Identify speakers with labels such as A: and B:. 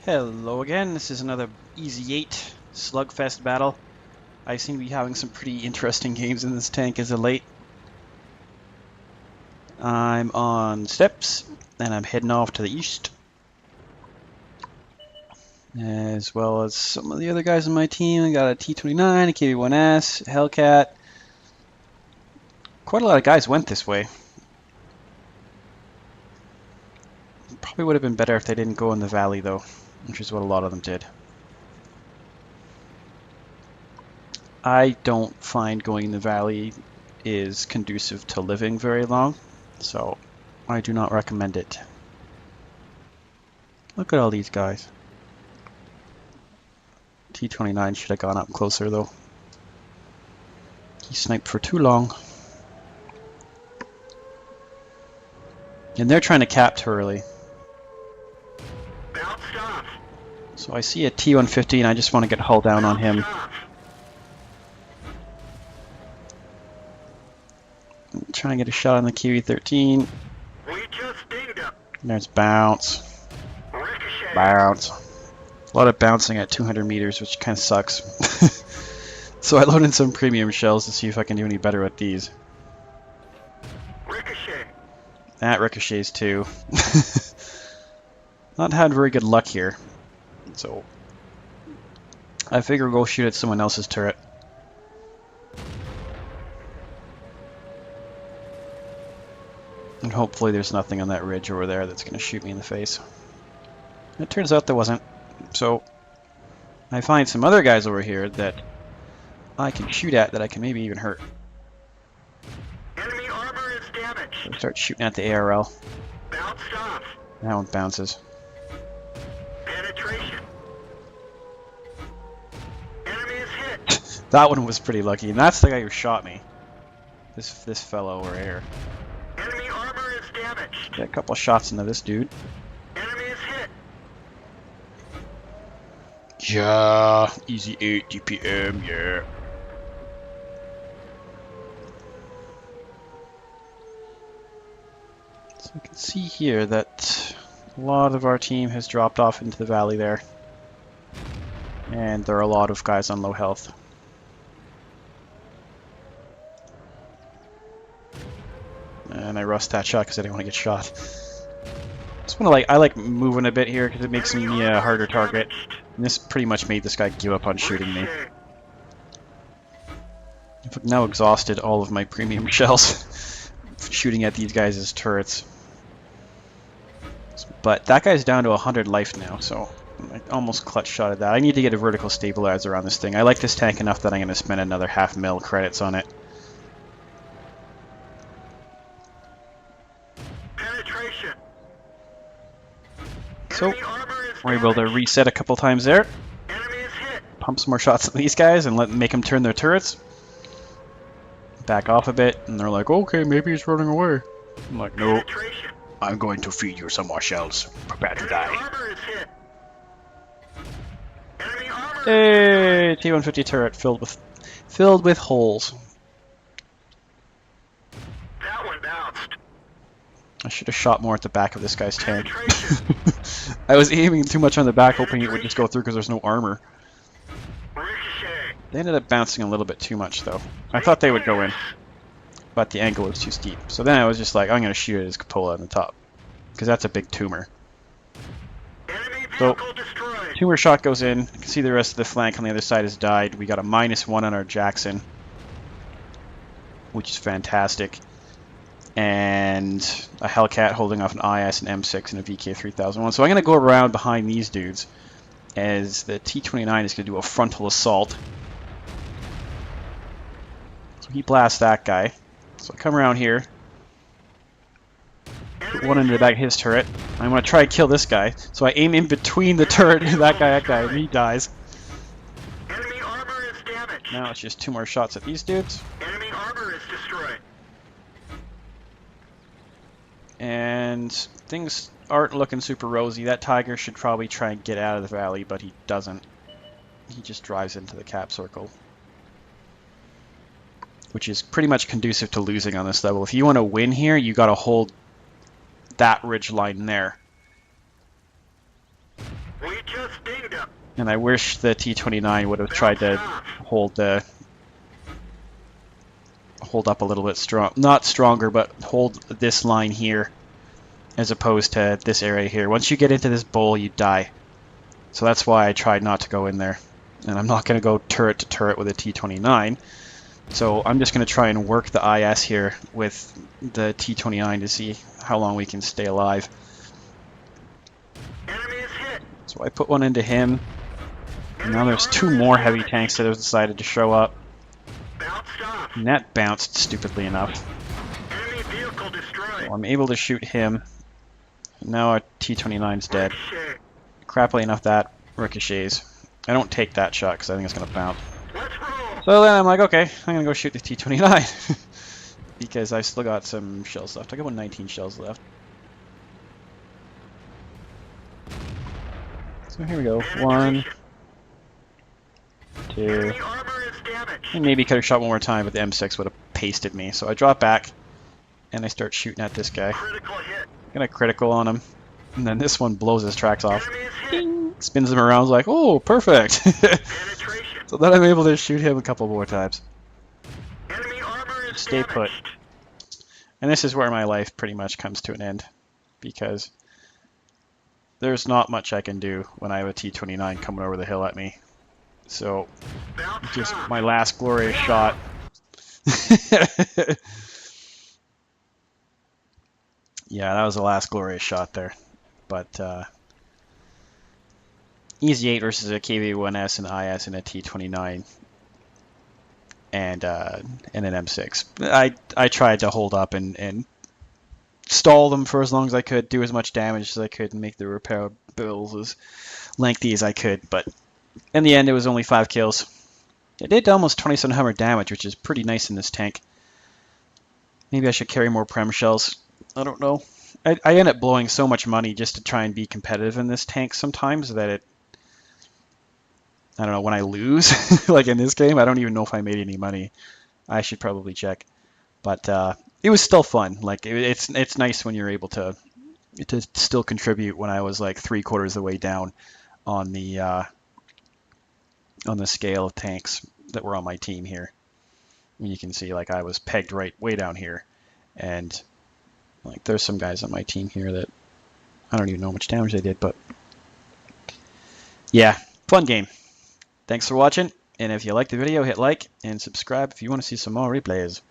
A: Hello again, this is another Easy 8 slugfest battle. I seem to be having some pretty interesting games in this tank as of late. I'm on steps, and I'm heading off to the east. As well as some of the other guys on my team. I got a T-29, a KV-1S, a Hellcat. Quite a lot of guys went this way. Probably would have been better if they didn't go in the valley though, which is what a lot of them did. I don't find going in the valley is conducive to living very long, so I do not recommend it. Look at all these guys. T-29 should have gone up closer though. He sniped for too long. And they're trying to cap too early. So I see a T-150 and I just want to get hull down on him. I'm trying to get a shot on the KV-13. There's bounce. Bounce. A lot of bouncing at 200 meters, which kind of sucks. So I loaded some premium shells to see if I can do any better with these. That ricochets too. Not had very good luck here. So I figure we'll go shoot at someone else's turret. And hopefully there's nothing on that ridge over there that's going to shoot me in the face. It turns out there wasn't. So I find some other guys over here that I can shoot at that I can maybe even hurt.
B: Enemy armor is damaged.
A: So start shooting at the ARL.
B: Bounced off.
A: That one bounces.
B: Penetration. Enemy is hit.
A: That one was pretty lucky, and that's the guy who shot me. This fellow over here.
B: Enemy armor is damaged.
A: Get a couple shots into this dude.
B: Enemy is hit.
A: Yeah, easy 8 DPM, yeah. So I can see here that a lot of our team has dropped off into the valley there. And there are a lot of guys on low health. And I rushed that shot because I didn't want to get shot. I like moving a bit here because it makes me a harder target. And this pretty much made this guy give up on shooting me. I've now exhausted all of my premium shells shooting at these guys' turrets. But that guy's down to 100 life now, so I almost clutch shot at that. I need to get a vertical stabilizer on this thing. I like this tank enough that I'm going to spend another $500,000 credits on it.
B: Penetration.
A: So we're able to reset a couple times there.
B: Enemy is hit.
A: Pump some more shots at these guys and make them turn their turrets. Back off a bit, and they're like, okay, maybe he's running away. I'm like, no,
B: Penetration.
A: I'm going to feed you some more shells. Prepare to die.
B: Armor is hit. Enemy armor.
A: Hey, T-150 turret filled with holes.
B: That one bounced.
A: I should have shot more at the back of this guy's tank.
B: Penetration.
A: I was aiming too much on the back, hoping it would just go through because there's no armor.
B: Ricochet.
A: They ended up bouncing a little bit too much, though. I thought they would go in, but the angle was too steep. So then I was just like, I'm going to shoot at his cupola on the top, because that's a big tumor.
B: Enemy
A: So,
B: vehicle destroyed.
A: tumor shot goes in. You can see the rest of the flank on the other side has died. We got a -1 on our Jackson, which is fantastic. And a Hellcat holding off an IS, an M6, and a VK3001. So I'm going to go around behind these dudes as the T-29 is going to do a frontal assault. So he blasts that guy. So I come around here, put one into the back of his turret. I'm going to try and kill this guy. So I aim in between the turret and that guy, and he dies.
B: Enemy armor is damaged.
A: Now it's just 2 more shots at these dudes.
B: Enemy armor is destroyed.
A: And things aren't looking super rosy. That Tiger should probably try and get out of the valley, but he doesn't. He just drives into the cap circle, which is pretty much conducive to losing on this level. If you want to win here, you got to hold that ridge line there.
B: We just
A: And I wish the T-29 would have tried to hold up a little bit strong, not stronger, but hold this line here as opposed to this area here. Once you get into this bowl, you die. So that's why I tried not to go in there. And I'm not going to go turret to turret with a T-29. So I'm just going to try and work the IS here with the T-29 to see how long we can stay alive.
B: Enemy is hit.
A: So I put one into him. And now there's two more heavy tanks that have decided to show up.
B: Bounced off.
A: And that bounced stupidly enough.
B: Enemy vehicle destroyed.
A: So I'm able to shoot him. And now our T-29's dead.
B: Ricochet.
A: Crappily enough, that ricochets. I don't take that shot because I think it's going to bounce.
B: Let's roll.
A: So then I'm like, okay, I'm going to go shoot the T-29. Because I've still got some shells left. I got 119 shells left. So here we go. 1, 2,
B: Enemy armor is damaged.
A: and maybe could have shot one more time, but the M6 would have pasted me. So I drop back, and I start shooting at this guy.
B: Critical hit.
A: Get a critical on him, and then this one blows his tracks off.
B: Enemy is hit.
A: Spins him around, like, oh, perfect.
B: Penetration.
A: So then I'm able to shoot him a couple more times.
B: Enemy armor is
A: Stay put.
B: damaged.
A: And this is where my life pretty much comes to an end, because there's not much I can do when I have a T-29 coming over the hill at me. So,
B: Bounced
A: just
B: off.
A: my last glorious shot. Yeah, that was the last glorious shot there. But, Easy 8 versus a KV-1S and IS and a T-29. And an M6. I tried to hold up and stall them for as long as I could, do as much damage as I could, and make the repair bills as lengthy as I could. But in the end, it was only 5 kills. It did almost 2700 damage, which is pretty nice in this tank. Maybe I should carry more Prem shells. I don't know. I end up blowing so much money just to try and be competitive in this tank sometimes that it... I don't know, when I lose, like in this game, I don't even know if I made any money. I should probably check. But it was still fun. Like it's nice when you're able to still contribute when I was like 3/4 of the way down on the scale of tanks that were on my team here. And you can see like I was pegged right way down here. And like there's some guys on my team here that I don't even know how much damage they did, but yeah, fun game. Thanks for watching, and if you liked the video, hit like and subscribe if you want to see some more replays.